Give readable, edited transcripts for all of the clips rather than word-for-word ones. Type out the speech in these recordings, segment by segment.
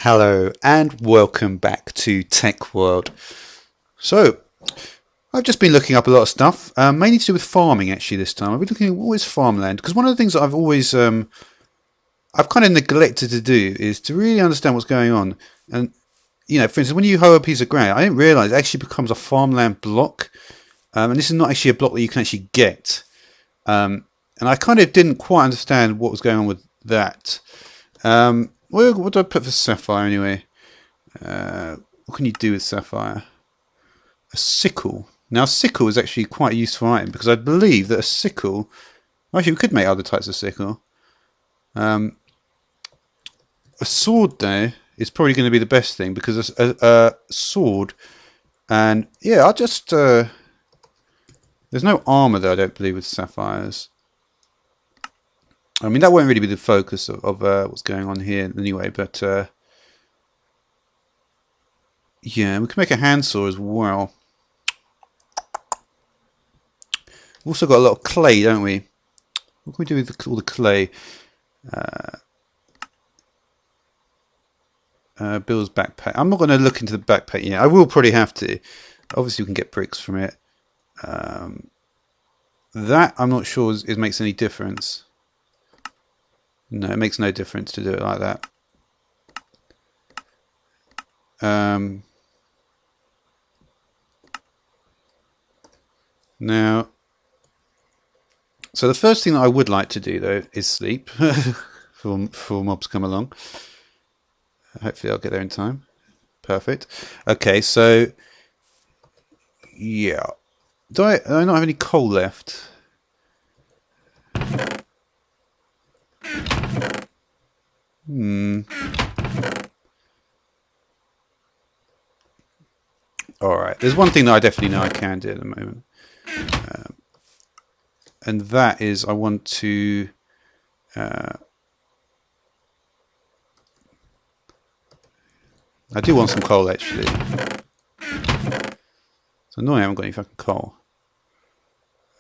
Hello and welcome back to Tech World. So, I've just been looking up a lot of stuff, mainly to do with farming actually this time. I've been looking at what is farmland, because one of the things that I've always, I've kind of neglected to do is to really understand what's going on. And, you know, for instance, when you hoe a piece of ground, I didn't realise it actually becomes a farmland block. And this is not actually a block that you can actually get. And I kind of didn't quite understand what was going on with that. What do I put for sapphire anyway? What can you do with sapphire? A sickle. Now, a sickle is actually quite a useful item because I believe that a sickle. Actually, we could make other types of sickle. A sword, though, is probably going to be the best thing because a sword. And yeah, I'll just. There's no armor, though, I don't believe, with sapphires. I mean, that won't really be the focus of what's going on here anyway, but yeah, we can make a handsaw as well. We've also got a lot of clay, don't we? What can we do with all the clay? Bill's backpack. I'm not going to look into the backpack yet. I will probably have to. Obviously, we can get bricks from it. That, I'm not sure it makes any difference. No, it makes no difference to do it like that. Now, so the first thing that I would like to do, though, is sleep before mobs come along. Hopefully I'll get there in time. Perfect. Okay, so, yeah. Do I not have any coal left? Alright, there's one thing that I definitely know I can do at the moment. And that is I want to... I do want some coal, actually. It's annoying I haven't got any fucking coal.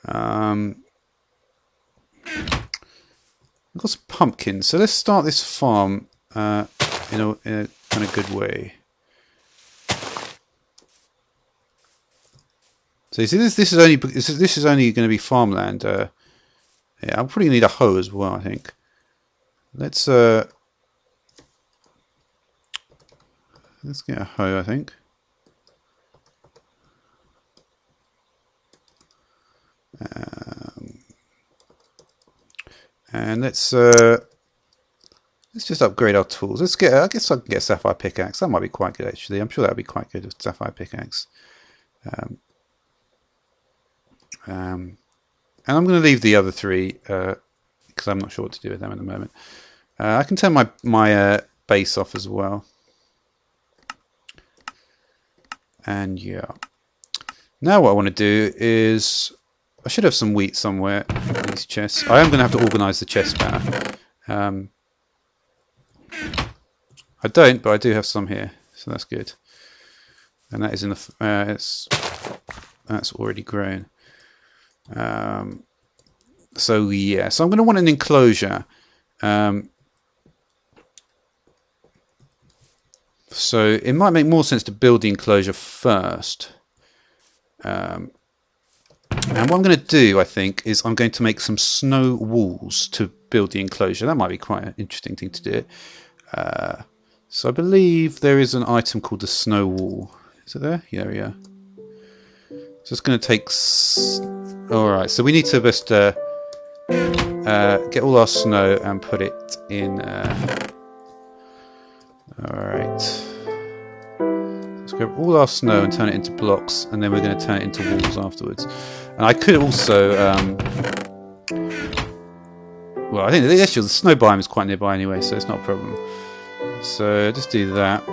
I've got some pumpkins, so let's start this farm in a kind of good way. So you see, this is only going to be farmland. Yeah, I'll probably need a hoe as well, I think. Let's get a hoe, I think. And let's just upgrade our tools. Let's get. I guess I can get a sapphire pickaxe. That might be quite good, actually. I'm sure that would be quite good with sapphire pickaxe. And I'm going to leave the other three because I'm not sure what to do with them at the moment. I can turn my base off as well. And yeah. Now what I want to do is... I should have some wheat somewhere in these chests. I am going to have to organise the chest better. I don't, but I do have some here, so that's good. And that is in the... that's already grown. So yeah, so I'm going to want an enclosure. So it might make more sense to build the enclosure first. And what I'm going to do, I think, is I'm going to make some snow walls to build the enclosure. That might be quite an interesting thing to do. So I believe there is an item called the snow wall. Is it there? Yeah, we are. So it's going to take... Alright, so we need to just get all our snow and put it in... Alright. Let's grab all our snow and turn it into blocks, and then we're going to turn it into walls afterwards. And I could also... well, I think actually the snow biome is quite nearby anyway, so it's not a problem. So just do that.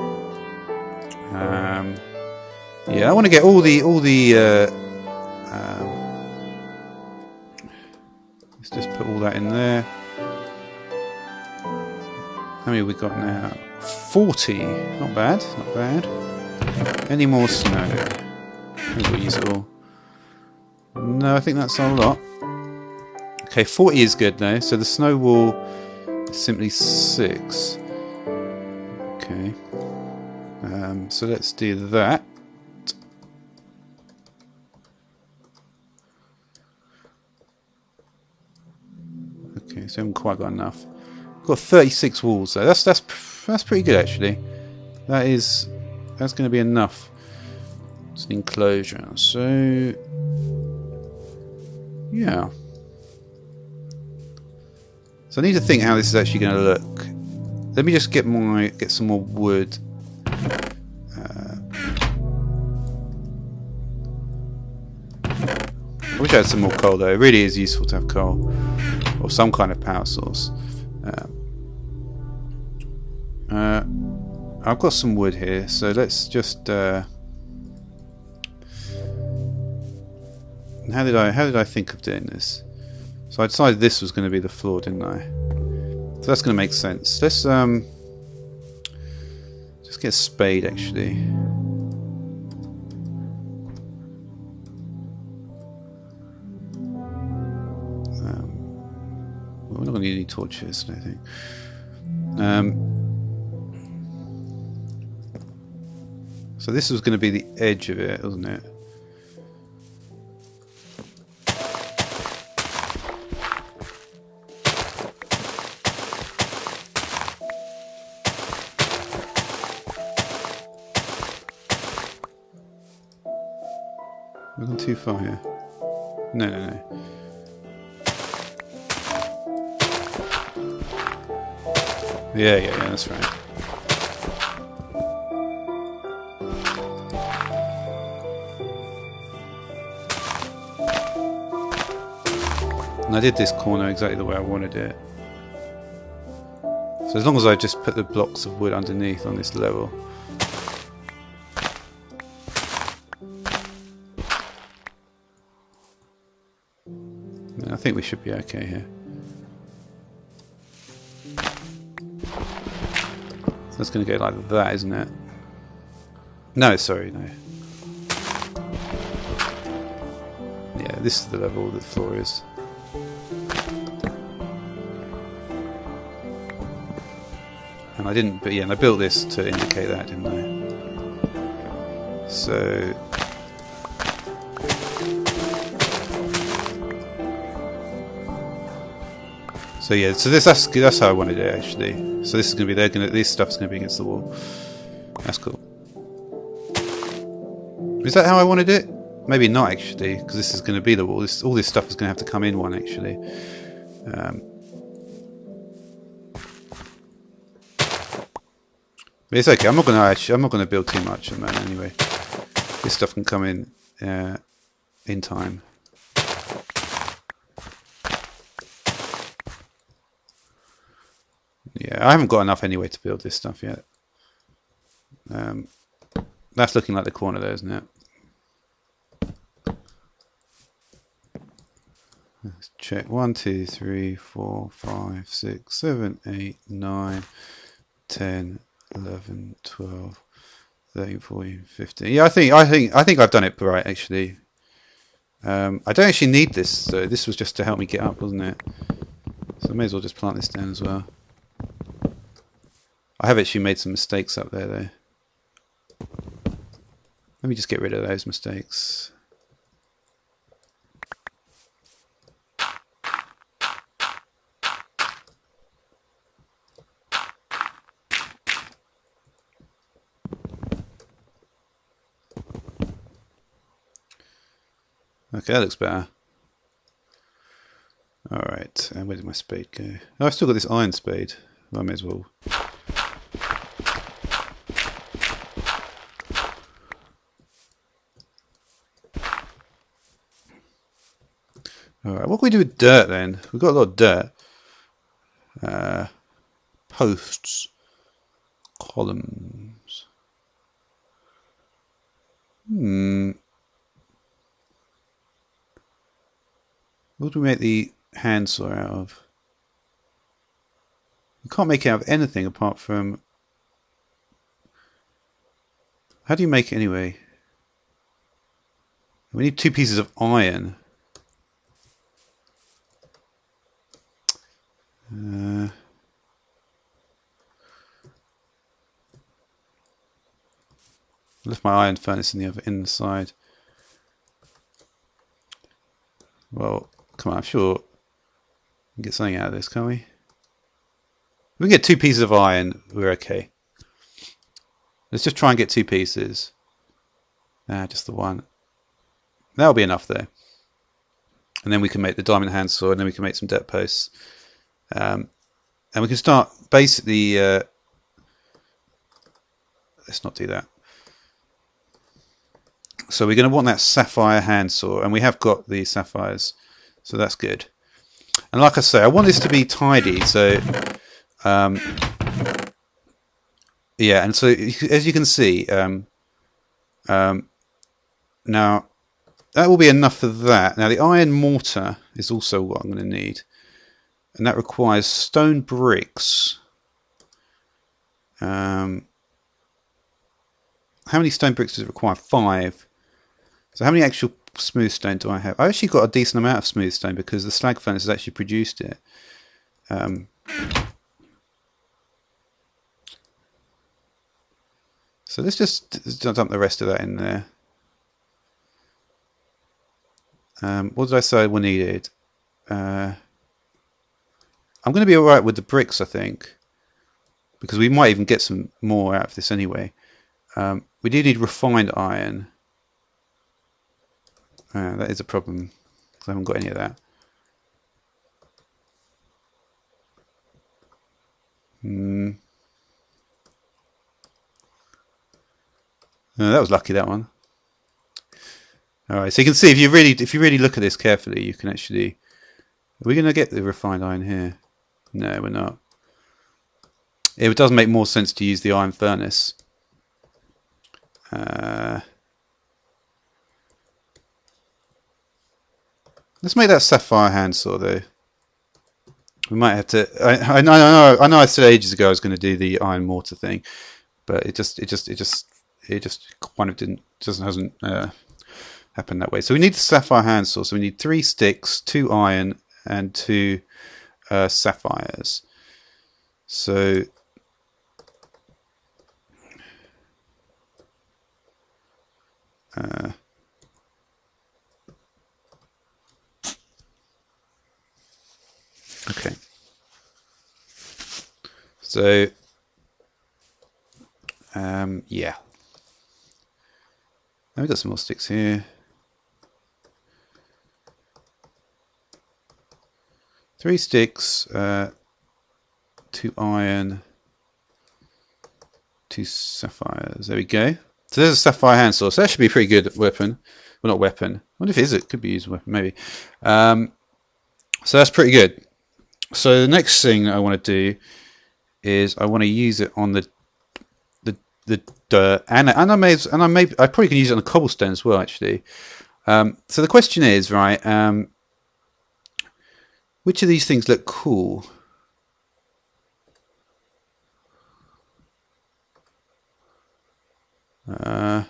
Yeah, I want to get all the let's just put all that in there. How many have we got now? 40. Not bad, not bad. Any more snow? We'll use it all. No, I think that's a lot. Okay, 40 is good though. So the snow wall is simply 6. Okay. So let's do that. Okay, so I haven't quite got enough. Got 36 walls though. That's pretty good actually. That's going to be enough. It's an enclosure. So yeah. So I need to think how this is actually going to look. Let me just get some more wood. I wish I had some more coal though. It really is useful to have coal or some kind of power source. I've got some wood here, so let's just. How did I think of doing this? So I decided this was going to be the floor, didn't I? So that's going to make sense. Let's just get a spade actually. We're not going to need any torches, I think. So this was going to be the edge of it, wasn't it? We've gone too far here. No. Yeah, that's right. And I did this corner exactly the way I wanted it. So as long as I just put the blocks of wood underneath on this level. I think we should be okay here. So that's going to go like that, isn't it? No, sorry, no. Yeah, this is the level the floor is. And I didn't, but yeah, and I built this to indicate that, didn't I? So yeah, so that's how I wanted it actually. So this is going to be this stuff's going to be against the wall. That's cool. Is that how I wanted it? Maybe not actually, because this is going to be the wall. All this stuff is going to have to come in one actually. But it's okay. I'm not going to build too much on that anyway. This stuff can come in time. Yeah, I haven't got enough anyway to build this stuff yet. That's looking like the corner there, isn't it? Let's check. 1, 2, 3, 4, 5, 6, 7, 8, 9, 10, 11, 12, 13, 14, 15. Yeah, I think I've done it right actually. I don't actually need this, so this was just to help me get up, wasn't it? So I may as well just plant this down as well. I have actually made some mistakes up there though. Let me just get rid of those mistakes. Okay, that looks better. Alright, and where did my spade go? Oh, I've still got this iron spade. I may as well. Alright, what can we do with dirt then? We've got a lot of dirt. Posts. Columns. What do we make the handsaw out of? We can't make it out of anything apart from... How do you make it anyway? We need 2 pieces of iron. I left my iron furnace in the other inside. Well, come on, I'm sure we can get something out of this, can't we? If we can get 2 pieces of iron, we're okay. Let's just try and get 2 pieces. Just the one. That'll be enough there. And then we can make the diamond handsaw, and then we can make some dirt posts. And we can start basically... let's not do that. So we're going to want that sapphire handsaw, and we have got the sapphires, so that's good. And like I say, I want this to be tidy, so yeah. And so as you can see, now that will be enough for that. Now the iron mortar is also what I'm going to need, and that requires stone bricks. How many stone bricks does it require? 5. So how many actual smooth stone do I have? I actually got a decent amount of smooth stone because the slag furnace has actually produced it. So let's just dump the rest of that in there. What did I say we needed? I'm going to be alright with the bricks, I think, because we might even get some more out of this anyway. We do need refined iron. That is a problem, because I haven't got any of that. That was lucky, that one. Alright, so you can see if you really look at this carefully, you can actually... Are we going to get the refined iron here? No, we're not. It does make more sense to use the iron furnace. Let's make that sapphire handsaw though. We might have to. I know I said ages ago I was going to do the iron mortar thing, but it just kind of hasn't happened that way. So we need the sapphire handsaw. So we need 3 sticks, 2 iron, and 2 sapphires. So okay. So yeah. Now we've got some more sticks here. 3 sticks, 2 iron, 2 sapphires. There we go. So there's a sapphire handsaw. So that should be a pretty good weapon. Well, not weapon. I wonder if it is. It could be used as a weapon, maybe. So that's pretty good. So the next thing I want to do is I want to use it on the dirt, and I probably can use it on the cobblestone as well, actually. So the question is, right? Which of these things look cool? I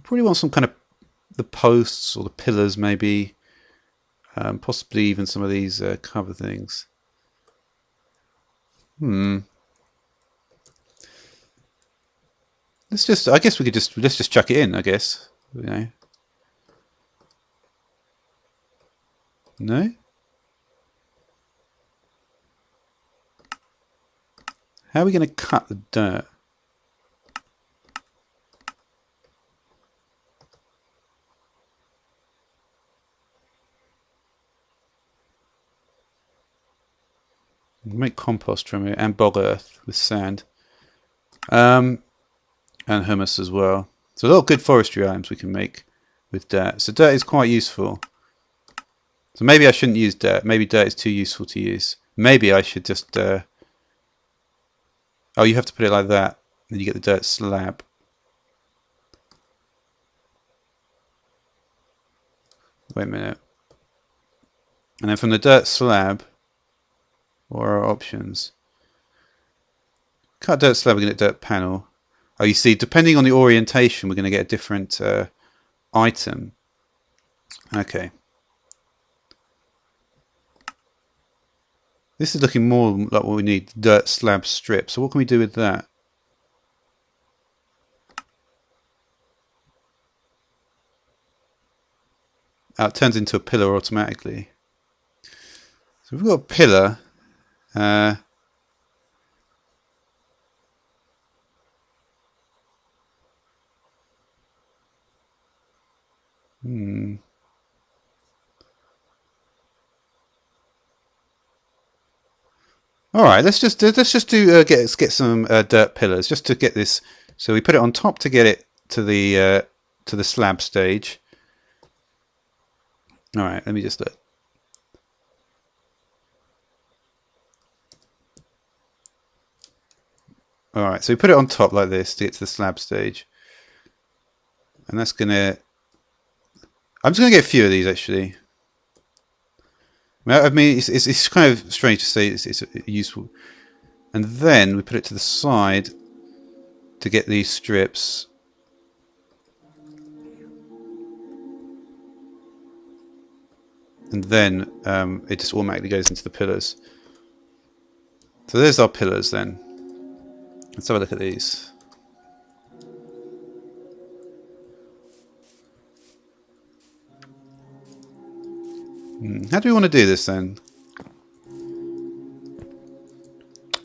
probably want some kind of the posts or the pillars, maybe. Possibly even some of these cover things. Let's just. I guess we could just. Let's just chuck it in. I guess. You know. No. How are we going to cut the dirt? Make compost from it and bog earth with sand, and humus as well. So a lot of good forestry items we can make with dirt. So dirt is quite useful. So maybe I shouldn't use dirt. Maybe dirt is too useful to use. Maybe I should just. Oh, you have to put it like that, then you get the dirt slab. Wait a minute. And then from the dirt slab. What are our options? Cut dirt slab, we're going to get dirt panel. Oh, you see, depending on the orientation, we're going to get a different item. Okay. This is looking more like what we need, dirt slab strip. So what can we do with that? Oh, it turns into a pillar automatically. So we've got a pillar. All right, let's just do get some dirt pillars just to get this. So we put it on top to get it to the slab stage. All right, let me just look. All right, so we put it on top like this to get to the slab stage, and that's gonna. I'm just gonna get a few of these actually. I mean, it's kind of strange to say it's useful. And then we put it to the side to get these strips. And then it just automatically goes into the pillars. So there's our pillars then. Let's have a look at these. How do we want to do this then?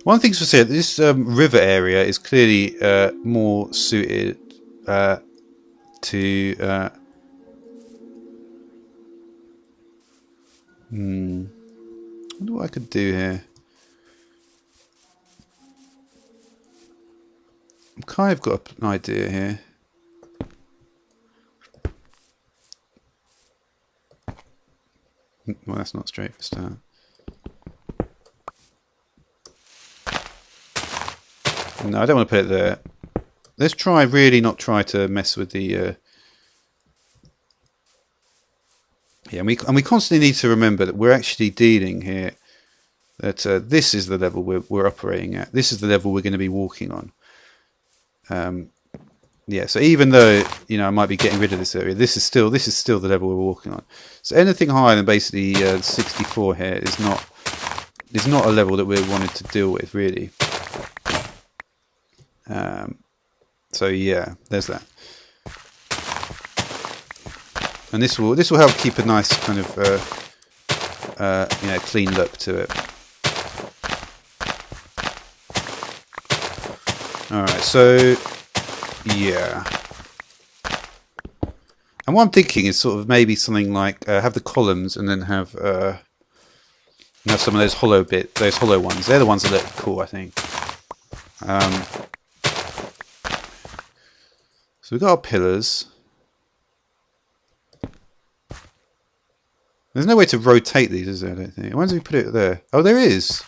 One thing to say, this river area is clearly more suited to. I wonder what I could do here. I've kind of got an idea here. Well, that's not straight for start. No, I don't want to put it there. Let's really not try to mess with the. Yeah, and we constantly need to remember that we're actually dealing here. That this is the level we're operating at. This is the level we're going to be walking on. Yeah, so even though I might be getting rid of this area, this is still the level we're walking on. So anything higher than basically 64 here is not a level that we're wanting to deal with really. So yeah, there's that, and this will help keep a nice kind of clean look to it. All right, so. Yeah. And what I'm thinking is sort of maybe something like have the columns and then have some of those hollow ones. They're the ones that look cool, I think. So we've got our pillars. There's no way to rotate these, is there? I don't think. Why don't we put it there? Oh, there is.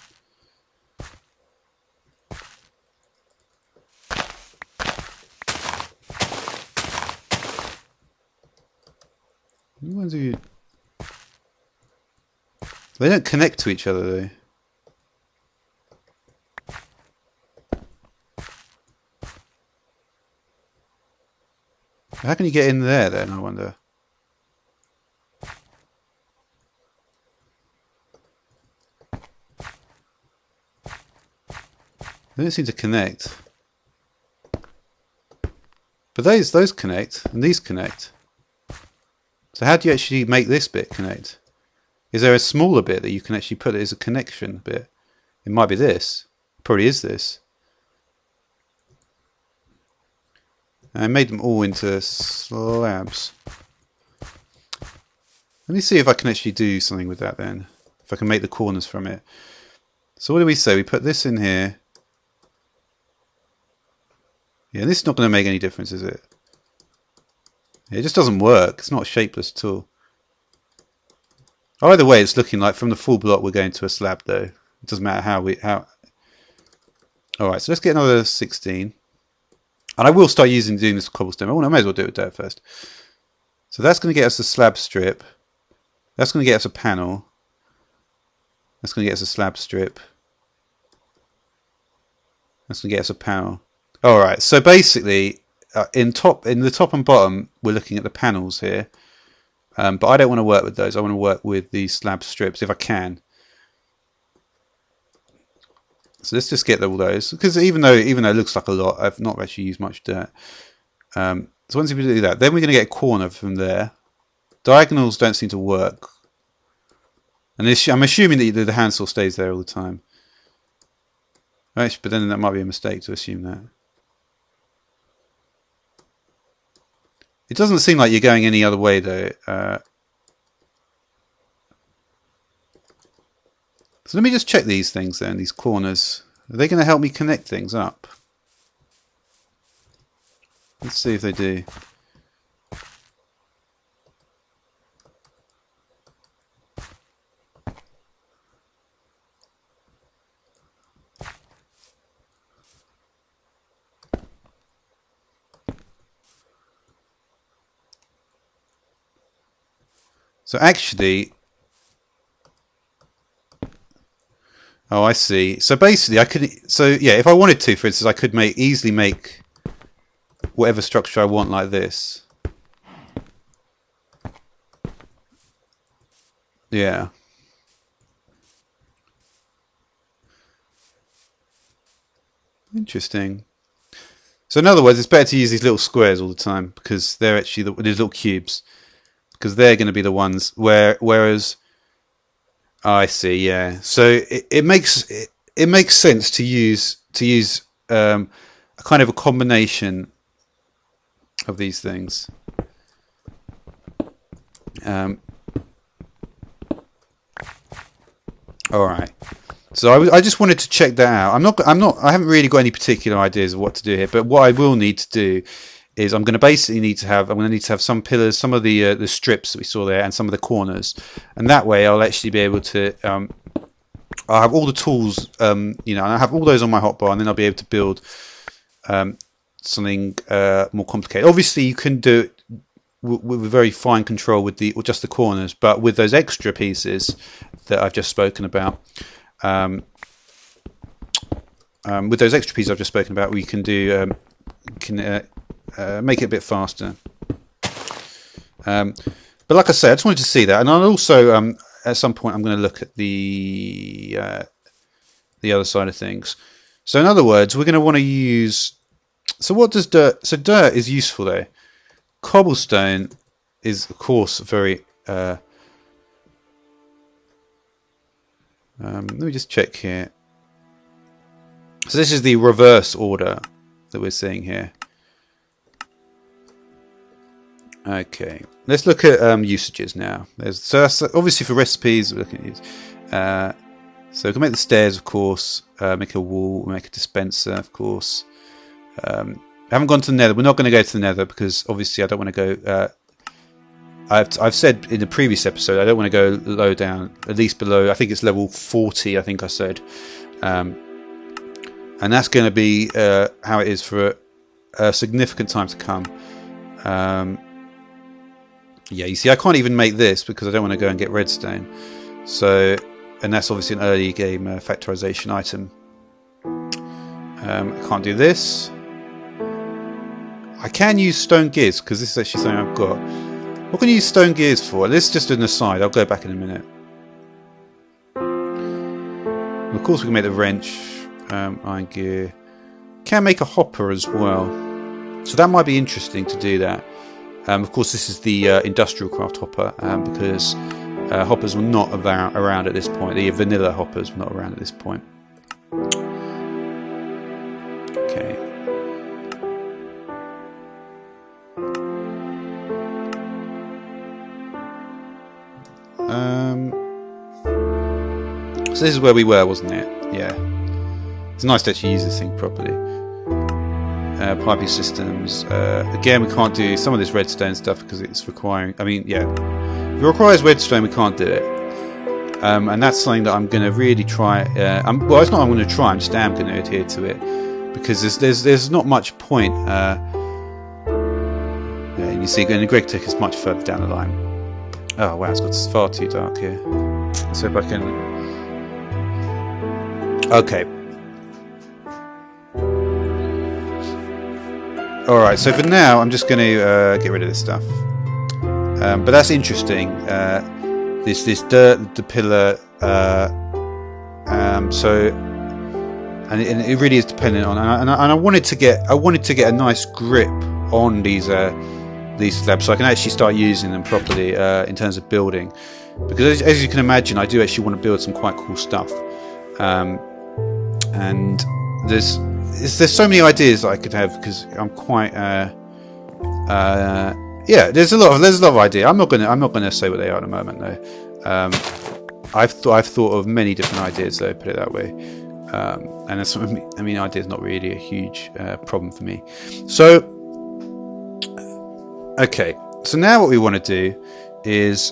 They don't connect to each other though. How can you get in there then, I wonder? They don't seem to connect. But those connect and these connect. So how do you actually make this bit connect? Is there a smaller bit that you can actually put it as a connection bit? It might be this. Probably is this. I made them all into slabs. Let me see if I can actually do something with that then. If I can make the corners from it. So what do we say? We put this in here. Yeah, this is not going to make any difference, is it? It just doesn't work. It's not shapeless at all. Either way, it's looking like from the full block we're going to a slab though. It doesn't matter how. Alright, so let's get another 16. And I will start doing this cobblestone. I may as well do it with dirt first. So that's going to get us a slab strip. That's going to get us a panel. That's going to get us a slab strip. That's going to get us a panel. Alright, so basically in the top and bottom we're looking at the panels here. But I don't want to work with those. I want to work with the slab strips if I can. So let's just get all those, because even though it looks like a lot, I've not actually used much dirt. So once we do that, then we're going to get a corner from there. Diagonals don't seem to work, and I'm assuming that the handsaw stays there all the time. Actually, but then that might be a mistake to assume that. It doesn't seem like you're going any other way though. So let me just check these things then, these corners. Are they going to help me connect things up? Let's see if they do. So actually, oh, I see. So basically, I could. So yeah, if I wanted to, for instance, I could easily make whatever structure I want like this. Yeah. Interesting. So in other words, it's better to use these little squares all the time, because they're actually these little cubes, because they're going to be the ones whereas. Oh, I see. Yeah. So it makes sense to use a kind of a combination of these things. All right. So I just wanted to check that out. I haven't really got any particular ideas of what to do here, but what I will need to do is I'm going to need to have some pillars, some of the strips that we saw there, and some of the corners, and that way I'll actually be able to I'll have all the tools, and I have all those on my hotbar, and then I'll be able to build something more complicated. Obviously, you can do it with very fine control with just the corners, but with those extra pieces that I've just spoken about. With those extra pieces I've just spoken about, we can do make it a bit faster. But like I said, I just wanted to see that, and I'll also at some point I'm going to look at the other side of things. So in other words, we're going to want to use. So what does dirt? So dirt is useful there. Cobblestone is of course very. Let me just check here. So this is the reverse order that we're seeing here. Okay, let's look at usages now. So that's obviously for recipes. We're looking at these. So we can make the stairs, of course. Make a wall. Make a dispenser, of course. I haven't gone to the Nether. We're not going to go to the Nether because obviously I don't want to go. I've said in the previous episode I don't want to go low down. At least below. I think it's level 40. I think I said. And that's going to be how it is for a significant time to come. Yeah, you see, I can't even make this because I don't want to go and get redstone. So, and that's obviously an early game factorization item. I can't do this. I can use stone gears because this is actually something I've got. What can I use stone gears for? This is just an aside. I'll go back in a minute. And of course, we can make the wrench, iron gear. Can make a hopper as well. So that might be interesting to do that. Of course, this is the industrial craft hopper because hoppers were not around at this point. The vanilla hoppers were not around at this point. Okay. So this is where we were, wasn't it? Yeah. It's nice to actually use this thing properly. Piping systems. Again, we can't do some of this redstone stuff because it's requiring. I mean, yeah, if it requires redstone, we can't do it. And that's something that I'm going to really try. Well, it's not. I'm going to try. I'm just going to adhere to it because there's not much point. Yeah, you see, and the Greg Tech is much further down the line. Oh wow, it's got far too dark here. So if I can. Okay. Alright, so for now I'm just going to get rid of this stuff. But that's interesting. This dirt, the pillar. So and it really is dependent on. And I wanted to get a nice grip on these slabs, so I can actually start using them properly in terms of building. Because as you can imagine, I do actually want to build some quite cool stuff, and there's so many ideas that I could have, because I'm quite yeah. There's a lot of ideas. I'm not gonna say what they are at the moment though. I've thought of many different ideas though. Put it that way. And that's, I mean, idea is not really a huge problem for me. So, okay. So now what we want to do is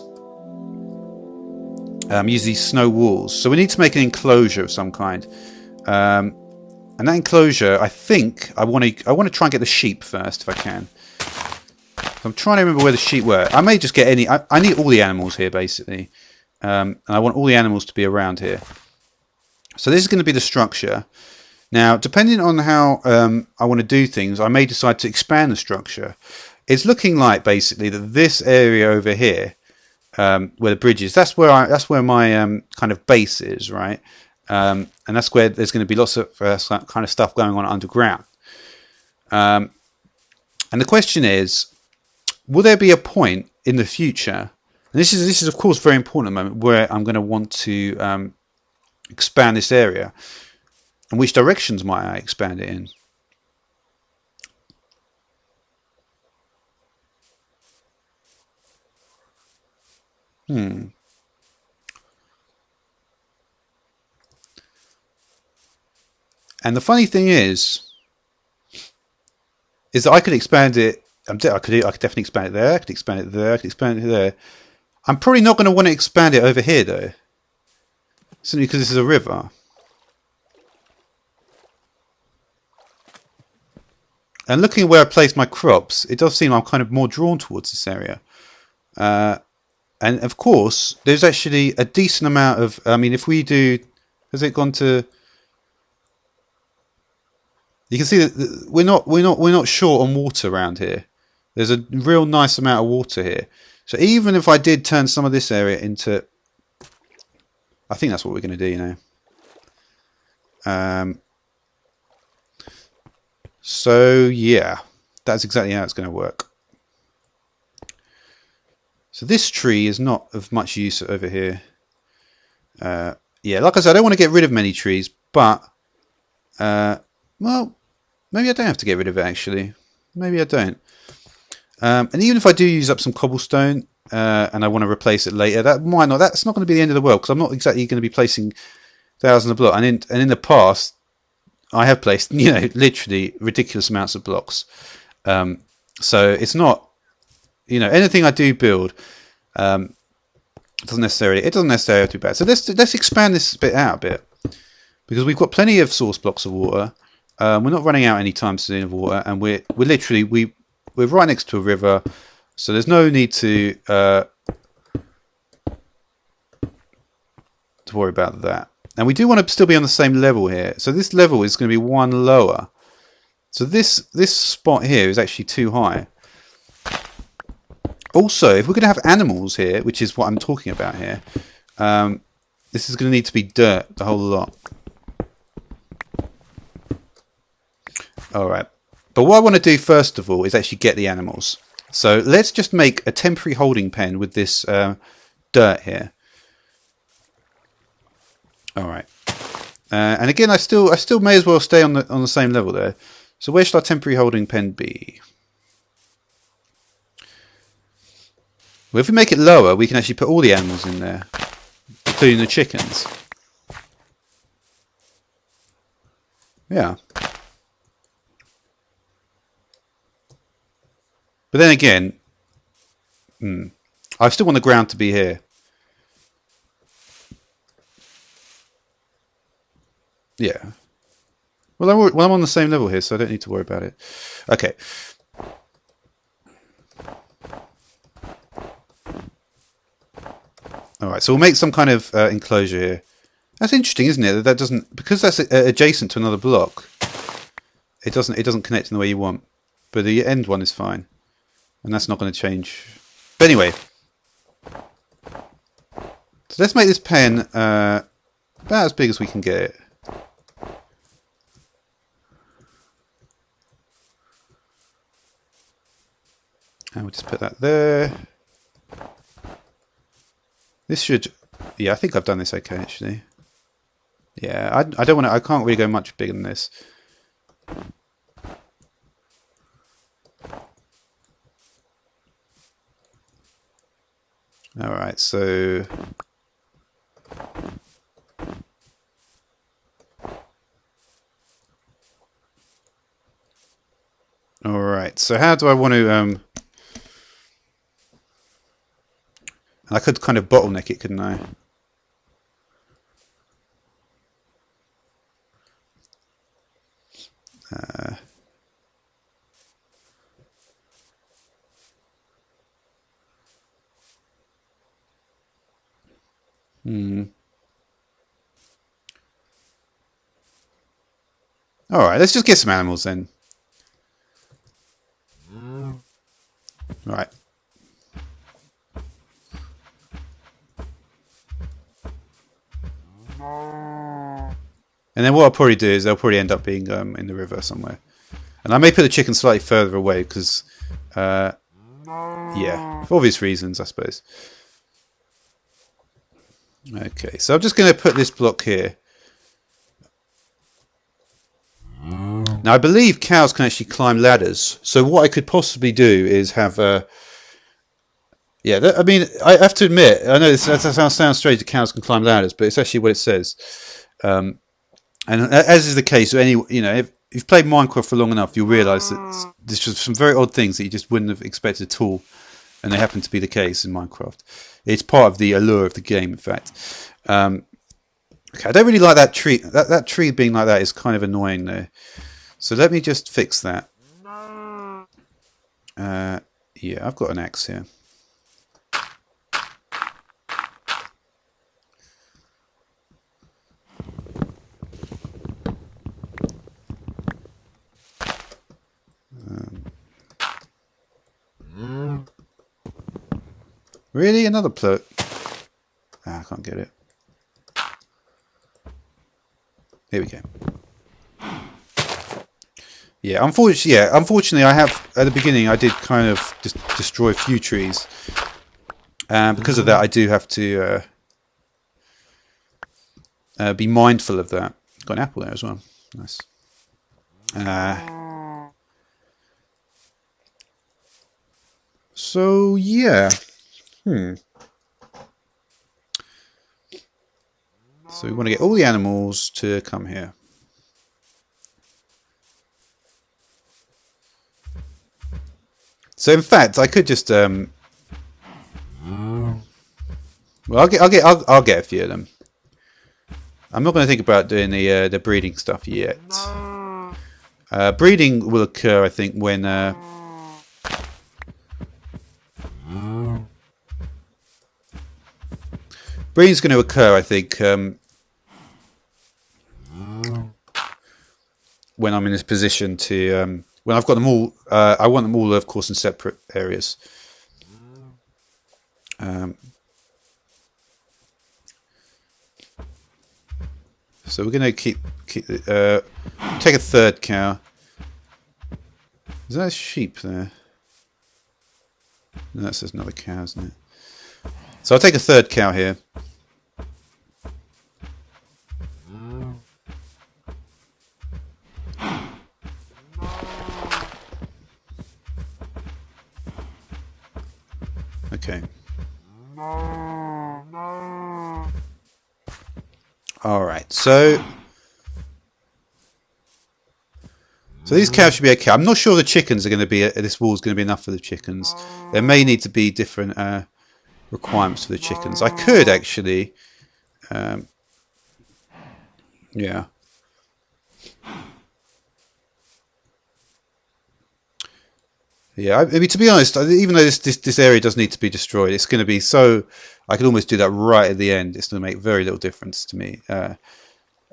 use these snow walls. So we need to make an enclosure of some kind. And that enclosure, I think, I want to try and get the sheep first if I can. So I'm trying to remember where the sheep were. I may just get any. I need all the animals here basically, and I want all the animals to be around here. So this is going to be the structure. Now, depending on how I want to do things, I may decide to expand the structure. It's looking like basically that this area over here, where the bridge is, that's where my kind of base is, right? And that's where there's going to be lots of kind of stuff going on underground. And the question is, will there be a point in the future? And this is of course very important at the moment, where I'm going to want to expand this area, and which directions might I expand it in? And the funny thing is that I could expand it. I could definitely expand it there. I could expand it there. I could expand it there. I'm probably not going to want to expand it over here though, simply because this is a river. And looking at where I place my crops, it does seem I'm kind of more drawn towards this area. And of course, there's actually a decent amount of. I mean, if we do, has it gone to? You can see that we're not short on water around here. There's a real nice amount of water here. So even if I did turn some of this area into, I think that's what we're going to do, you know. So yeah, that's exactly how it's going to work. So this tree is not of much use over here. Yeah, like I said, I don't want to get rid of many trees, but well, maybe I don't have to get rid of it actually. Maybe I don't. And even if I do use up some cobblestone and I want to replace it later, that's not going to be the end of the world, because I'm not exactly going to be placing thousands of blocks. And in the past, I have placed, you know, literally ridiculous amounts of blocks. So it's not, you know, anything I do build doesn't necessarily have to be bad. So let's expand this bit out a bit, because we've got plenty of source blocks of water. We're not running out anytime soon of water, and we're right next to a river, so there's no need to worry about that. And we do want to still be on the same level here. So this level is going to be one lower. So this spot here is actually too high. Also, if we're going to have animals here, which is what I'm talking about here, this is going to need to be dirt, the whole lot. Alright. But what I want to do first of all is actually get the animals. So let's just make a temporary holding pen with this dirt here. All right. And again, I still may as well stay on the same level there. So where should our temporary holding pen be? Well, if we make it lower, we can actually put all the animals in there, including the chickens. Yeah. But then again, I still want the ground to be here. Yeah. Well, I'm on the same level here, so I don't need to worry about it. Okay. All right, so we'll make some kind of enclosure here. That's interesting, isn't it? That doesn't, because that's adjacent to another block. It doesn't connect in the way you want, but the end one is fine. And that's not going to change. But anyway, so let's make this pen about as big as we can get it. just put that there. This should, yeah, I think I've done this okay actually. Yeah, I don't want to, I can't really go much bigger than this. Alright, so alright, so how do I want to I could kind of bottleneck it, couldn't I? Alright, let's just get some animals then. Right. And then what I'll probably do is they'll probably end up being in the river somewhere. And I may put the chicken slightly further away because, yeah, for obvious reasons, I suppose. Okay, so I'm just going to put this block here. Now, I believe cows can actually climb ladders. So what I could possibly do is have a... Yeah, I mean, I have to admit, I know that sounds strange that cows can climb ladders, but it's actually what it says. And as is the case, if you've played Minecraft for long enough, you'll realise that there's just some very odd things that you just wouldn't have expected at all, and they happen to be the case in Minecraft. It's part of the allure of the game, in fact. Okay, I don't really like that tree. That tree being like that is kind of annoying, though. So let me just fix that. Yeah, I've got an axe here. Really? Another plot? Ah, I can't get it. Here we go. Yeah, unfortunately, I have at the beginning I did kind of destroy a few trees, and because of that, I do have to be mindful of that. Got an apple there as well. Nice. So yeah. So we want to get all the animals to come here. So in fact, I could just well, I'll get a few of them. I'm not going to think about doing the breeding stuff yet. Breeding will occur, I think, when breeding's going to occur, I think, when I'm in this position to when I've got them all. I want them all, of course, in separate areas. So we're going to keep take a third cow. Is that a sheep there? No, that's just another cow, isn't it? So I'll take a third cow here. Okay. Alright, so these cows should be okay. I'm not sure the chickens are going to be, this wall is going to be enough for the chickens. There may need to be different requirements for the chickens. I could actually, yeah. Yeah, I mean, to be honest, even though this area does need to be destroyed, it's going to be so... I could almost do that right at the end. It's going to make very little difference to me at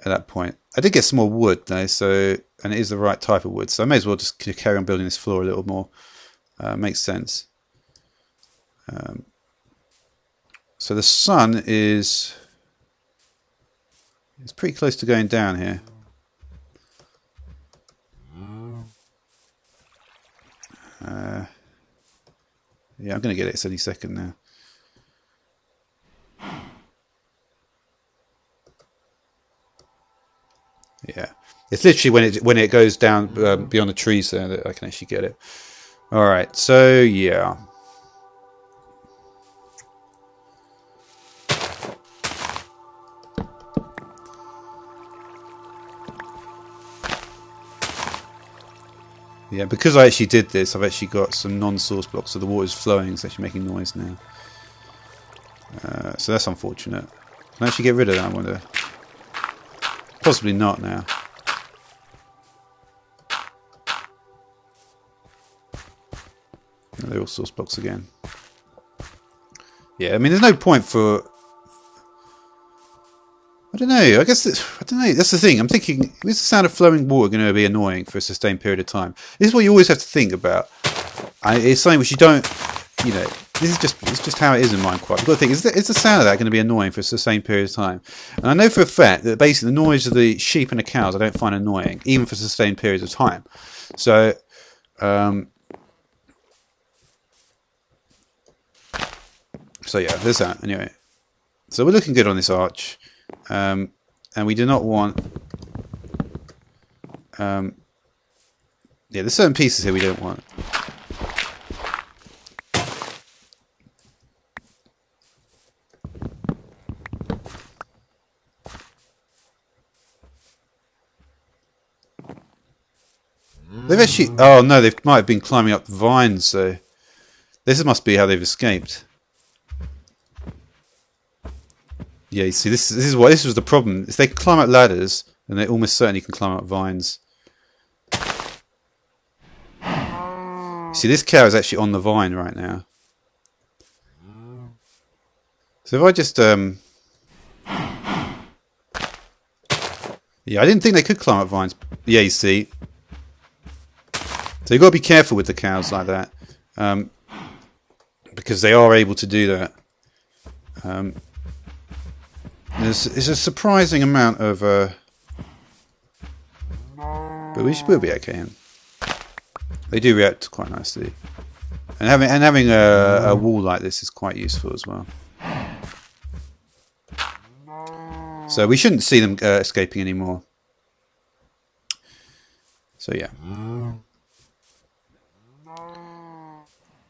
that point. I did get some more wood, though, and it is the right type of wood, so I may as well just carry on building this floor a little more. Makes sense. So the sun is... It's pretty close to going down here. Yeah, I'm going to get it any second now. Yeah, it's literally when it goes down beyond the trees there that I can actually get it. All right, so yeah. Yeah, because I actually did this, I've actually got some non-source blocks, so the water's flowing, it's actually making noise now. So that's unfortunate. Can I actually get rid of that, I wonder? Possibly not now. They're all source blocks again. Yeah, I mean, there's no point for... I don't know. I guess I don't know. That's the thing. I'm thinking: is the sound of flowing water going to be annoying for a sustained period of time? This is what you always have to think about. It's something which you don't. You know, this is just how it is in Minecraft. You've got to think: is the sound of that going to be annoying for a sustained period of time? And I know for a fact that basically the noise of the sheep and the cows I don't find annoying, even for sustained periods of time. So, yeah, there's that. Anyway, so we're looking good on this arch. And we do not want yeah, there's certain pieces here we don't want. They've actually, oh no, they might have been climbing up vines, so this must be how they've escaped. Yeah, you see, this was the problem. If they can climb up ladders, then they almost certainly can climb up vines. See, this cow is actually on the vine right now. So if I just yeah, I didn't think they could climb up vines. Yeah, you see. So you've got to be careful with the cows like that, because they are able to do that. There's a surprising amount of, but we'll be okay. They do react quite nicely, and having a wall like this is quite useful as well. So we shouldn't see them escaping anymore. So yeah.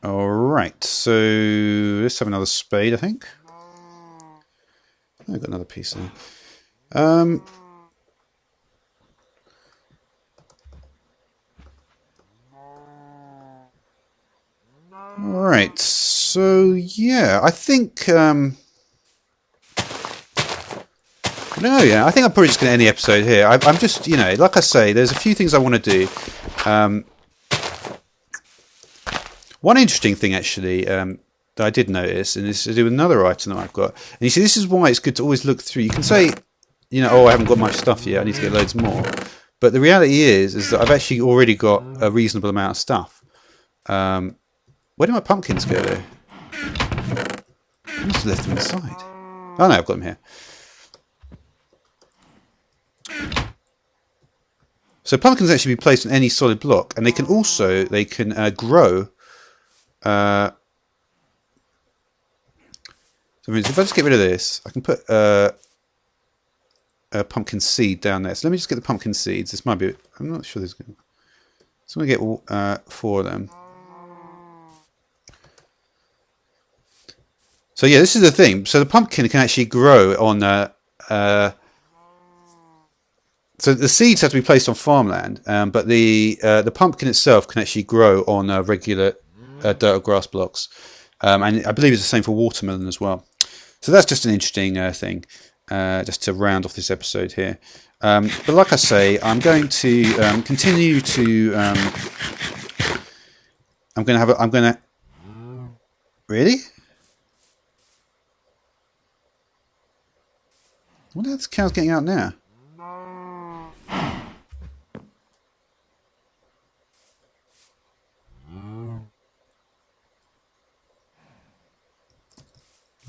All right. So let's have another spade, I think. I've got another piece there. Alright, so yeah, I think no, yeah, I think I'm probably just going to end the episode here. I'm just, you know, like I say, there's a few things I want to do. One interesting thing actually that I did notice, and this is to do with another item that I've got. And you see, this is why it's good to always look through. You can say, you know, oh, I haven't got much stuff yet, I need to get loads more. But the reality is that I've actually already got a reasonable amount of stuff. Where did my pumpkins go there? I must have left them inside. Oh no, I've got them here. So pumpkins actually be placed on any solid block, and they can also grow. So if I just get rid of this, I can put a pumpkin seed down there. So let me just get the pumpkin seeds. This might be. I'm not sure there's going. So I'm going to get 4 of them. So yeah, this is the thing. So the pumpkin can actually grow on. So the seeds have to be placed on farmland, but the pumpkin itself can actually grow on regular dirt or grass blocks, and I believe it's the same for watermelon as well. So that's just an interesting thing, just to round off this episode here. But like I say, I'm going to continue to. I'm going to. Really? What the hell's the cow's getting out now?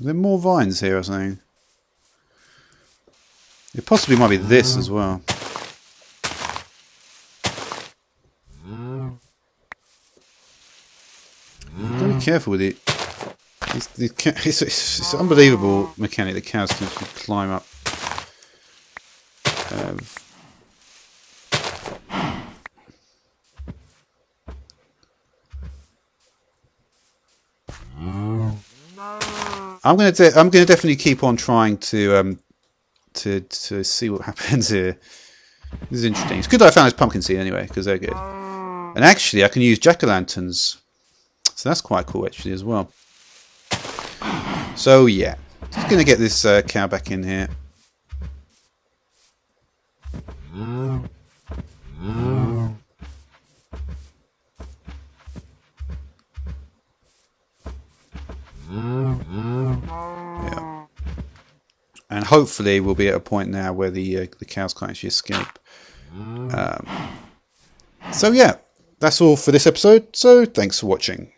Are there more vines here or something? It possibly might be this as well. I don't be careful with it. It's unbelievable mechanic. The cows can climb up. I'm gonna definitely keep on trying to see what happens here. This is interesting. It's good that I found this pumpkin seed anyway, because they're good. And actually, I can use jack-o'-lanterns, so that's quite cool actually as well. So yeah, just gonna get this cow back in here. Yeah. And hopefully we'll be at a point now where the cows can't actually escape. So yeah, that's all for this episode. So thanks for watching.